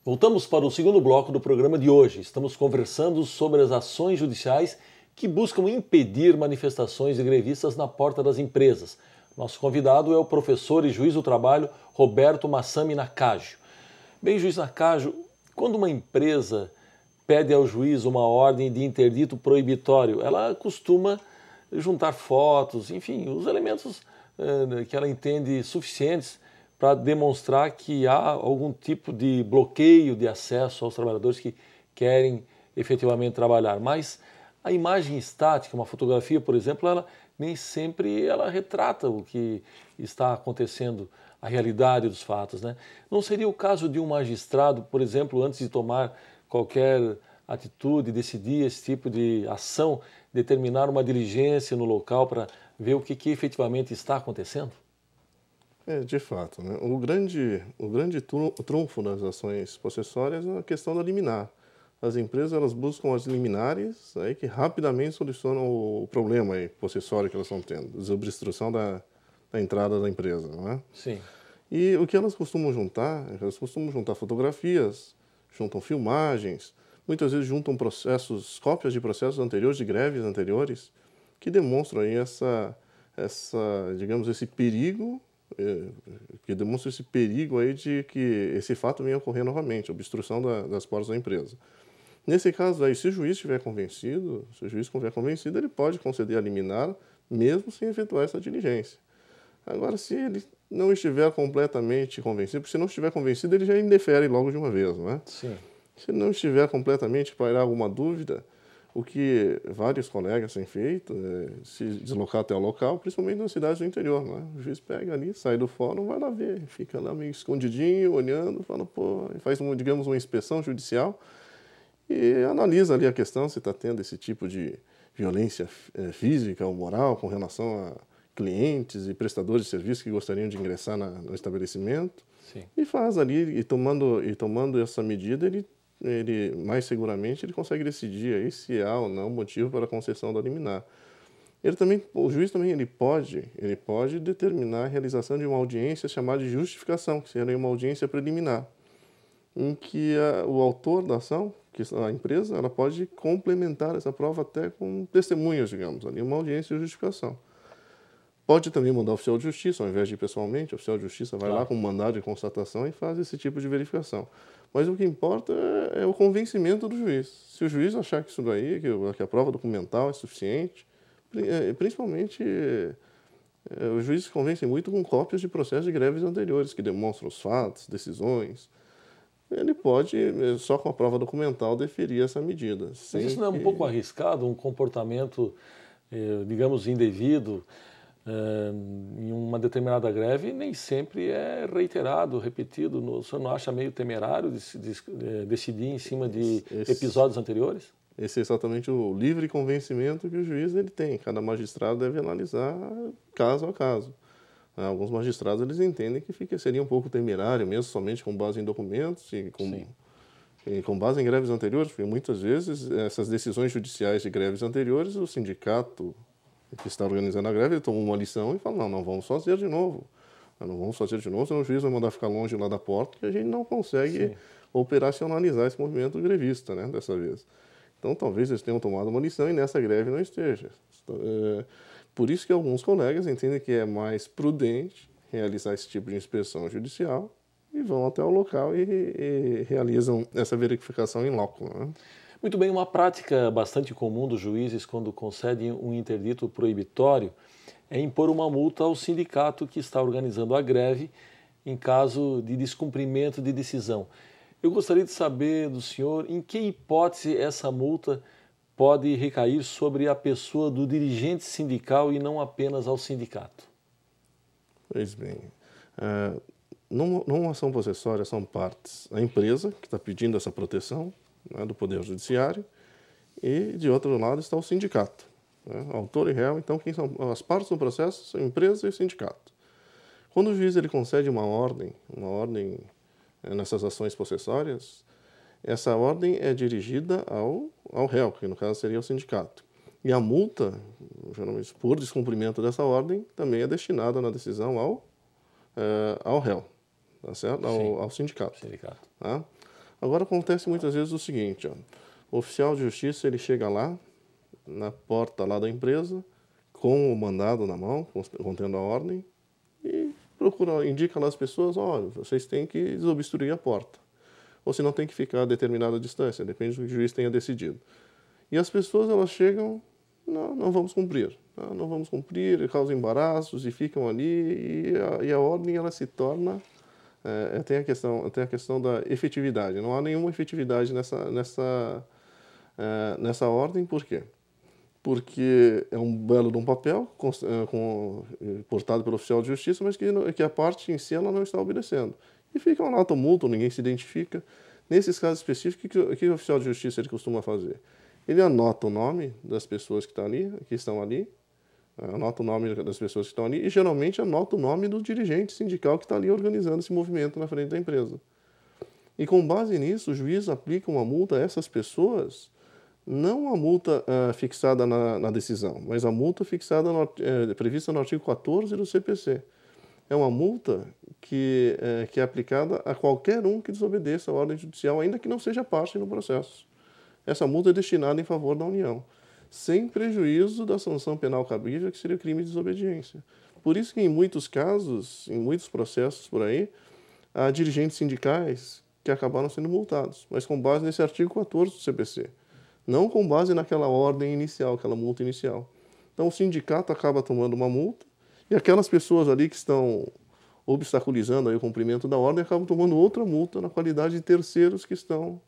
Voltamos para o segundo bloco do programa de hoje. Estamos conversando sobre as ações judiciais que buscam impedir manifestações de grevistas na porta das empresas. Nosso convidado é o professor e juiz do trabalho Roberto Massami Nakajo. Bem, juiz Nakajo, quando uma empresa pede ao juiz uma ordem de interdito proibitório, ela costuma juntar fotos, enfim, os elementos que ela entende suficientes para demonstrar que há algum tipo de bloqueio de acesso aos trabalhadores que querem efetivamente trabalhar. Mas a imagem estática, uma fotografia, por exemplo, ela nem sempre ela retrata o que está acontecendo, a realidade dos fatos, né? Não seria o caso de um magistrado, por exemplo, antes de tomar qualquer atitude, decidir esse tipo de ação, determinar uma diligência no local para ver o que efetivamente está acontecendo? De fato, né? O grande trunfo das ações possessórias é a questão da liminar. As empresas elas buscam as liminares aí que rapidamente solucionam o problema aí, possessório que elas estão tendo, desobstrução da entrada da empresa, não é? Sim. E o que elas costumam juntar? Elas costumam juntar fotografias, juntam filmagens, muitas vezes juntam processos, cópias de processos anteriores, de greves anteriores, que demonstram aí digamos, esse perigo, que demonstra esse perigo aí de que esse fato venha a ocorrer novamente, obstrução das portas da empresa. Nesse caso aí, se o juiz estiver convencido, ele pode conceder a liminar, mesmo sem efetuar essa diligência. Agora, se ele não estiver completamente convencido, porque se não estiver convencido, ele já indefere logo de uma vez, não é? Sim. Se não estiver completamente pairar alguma dúvida, o que vários colegas têm feito é se deslocar até o local, principalmente nas cidades do interior, não é? O juiz pega ali, sai do fórum, vai lá ver, fica lá meio escondidinho, olhando, fala, pô, faz, digamos, uma inspeção judicial e analisa ali a questão, se está tendo esse tipo de violência física ou moral com relação a clientes e prestadores de serviço que gostariam de ingressar no estabelecimento. Sim. E faz ali, e tomando essa medida, ele mais seguramente ele consegue decidir aí se há ou não motivo para a concessão da liminar. O juiz também ele pode determinar a realização de uma audiência chamada de justificação, que seria uma audiência preliminar, em que o autor da ação, que a empresa, ela pode complementar essa prova até com testemunhas, digamos, ali uma audiência de justificação. Pode também mandar o oficial de justiça, ao invés de ir pessoalmente, o oficial de justiça vai lá com um mandado de constatação e faz esse tipo de verificação. Mas o que importa é o convencimento do juiz. Se o juiz achar que isso daí, que a prova documental é suficiente, principalmente o juiz se convence muito com cópias de processos de greves anteriores, que demonstram os fatos, decisões. Ele pode, só com a prova documental, deferir essa medida. Mas isso não é um pouco arriscado, um comportamento, digamos, indevido, em uma determinada greve, nem sempre é reiterado, repetido. O senhor não acha meio temerário decidir em cima de episódios anteriores? Esse é exatamente o livre convencimento que o juiz ele tem. Cada magistrado deve analisar caso a caso. Alguns magistrados eles entendem que seria um pouco temerário, mesmo somente com base em documentos e com base em greves anteriores, porque muitas vezes essas decisões judiciais de greves anteriores, o sindicato que está organizando a greve, ele toma uma lição e fala, não vamos fazer de novo. Não vamos fazer de novo, senão o juiz vai mandar ficar longe lá da porta, que a gente não consegue operacionalizar esse movimento grevista, né, dessa vez. Então, talvez eles tenham tomado uma lição e nessa greve não esteja. Por isso que alguns colegas entendem que é mais prudente realizar esse tipo de inspeção judicial e vão até o local e realizam essa verificação in loco, né? Muito bem, uma prática bastante comum dos juízes quando concedem um interdito proibitório é impor uma multa ao sindicato que está organizando a greve em caso de descumprimento de decisão. Eu gostaria de saber do senhor em que hipótese essa multa pode recair sobre a pessoa do dirigente sindical e não apenas ao sindicato. Pois bem, numa ação possessória são partes a empresa, que está pedindo essa proteção, né, do Poder Judiciário, e de outro lado está o sindicato, né, autor e réu. Então, quem são as partes do processo são a empresa e o sindicato. Quando o juiz ele concede uma ordem nessas ações possessórias, essa ordem é dirigida ao réu, que no caso seria o sindicato. E a multa, geralmente por descumprimento dessa ordem, também é destinada na decisão ao réu, tá certo? Ao sindicato. Sindicato. Tá? Agora acontece muitas vezes o seguinte, ó, o oficial de justiça ele chega lá, na porta lá da empresa, com o mandado na mão, contendo a ordem, e indica lá as pessoas, olha, vocês têm que desobstruir a porta. Ou se não tem que ficar a determinada distância, depende do que o juiz tenha decidido. E as pessoas elas chegam, não vamos cumprir, não vamos cumprir, causam embaraços e ficam ali, e a ordem ela se torna, tem a questão da efetividade, não há nenhuma efetividade nessa ordem, por quê? Porque é um belo de um papel portado pelo oficial de justiça, mas que a parte em si ela não está obedecendo. E fica uma nota multa, ninguém se identifica. Nesses casos específicos, o que o oficial de justiça ele costuma fazer? Ele anota o nome das pessoas que estão ali, anota o nome das pessoas que estão ali e geralmente anota o nome do dirigente sindical que está ali organizando esse movimento na frente da empresa. E com base nisso, o juiz aplica uma multa a essas pessoas, não a multa fixada na decisão, mas a multa fixada prevista no artigo 14 do CPC. É uma multa que é aplicada a qualquer um que desobedeça a ordem judicial, ainda que não seja parte no processo. Essa multa é destinada em favor da União, sem prejuízo da sanção penal cabível, que seria o crime de desobediência. Por isso que em muitos casos, em muitos processos por aí, há dirigentes sindicais que acabaram sendo multados, mas com base nesse artigo 14 do CPC, não com base naquela ordem inicial, aquela multa inicial. Então o sindicato acaba tomando uma multa e aquelas pessoas ali que estão obstaculizando aí o cumprimento da ordem acabam tomando outra multa na qualidade de terceiros que estão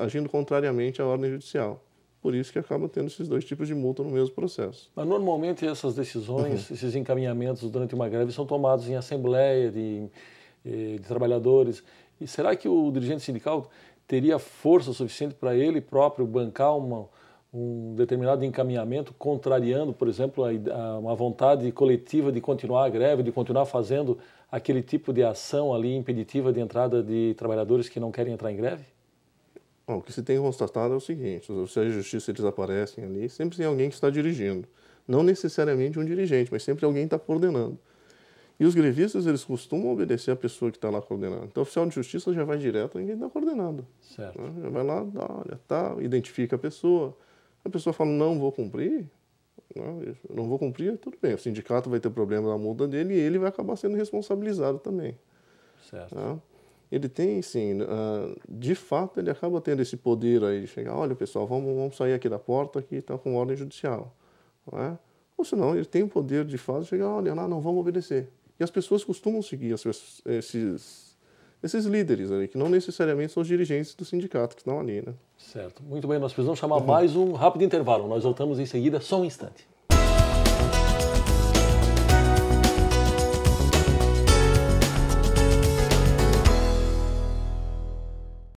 agindo contrariamente à ordem judicial. Por isso que acaba tendo esses dois tipos de multa no mesmo processo. Mas normalmente essas decisões, esses encaminhamentos durante uma greve são tomados em assembleia de trabalhadores. E será que o dirigente sindical teria força suficiente para ele próprio bancar um determinado encaminhamento, contrariando, por exemplo, uma vontade coletiva de continuar a greve, de continuar fazendo aquele tipo de ação ali impeditiva de entrada de trabalhadores que não querem entrar em greve? Bom, o que se tem constatado é o seguinte, os oficiais de justiça eles aparecem ali, sempre tem alguém que está dirigindo. Não necessariamente um dirigente, mas sempre alguém está coordenando. E os grevistas, eles costumam obedecer a pessoa que está lá coordenando. Então, o oficial de justiça já vai direto a quem está coordenando. Certo. Né? Já vai lá, identifica a pessoa fala, não vou cumprir, não vou cumprir, tudo bem. O sindicato vai ter problema na multa dele e ele vai acabar sendo responsabilizado também. Certo. Tá? Ele tem, sim, de fato, ele acaba tendo esse poder aí de chegar, olha, pessoal, vamos sair aqui da porta, aqui está com ordem judicial. Não é? Ou senão, ele tem o poder de fato de chegar, olha, lá, não vamos obedecer. E as pessoas costumam seguir esses líderes ali, que não necessariamente são os dirigentes do sindicato que estão ali, né? Certo. Muito bem, nós precisamos chamar mais um rápido intervalo. Nós voltamos em seguida, só um instante.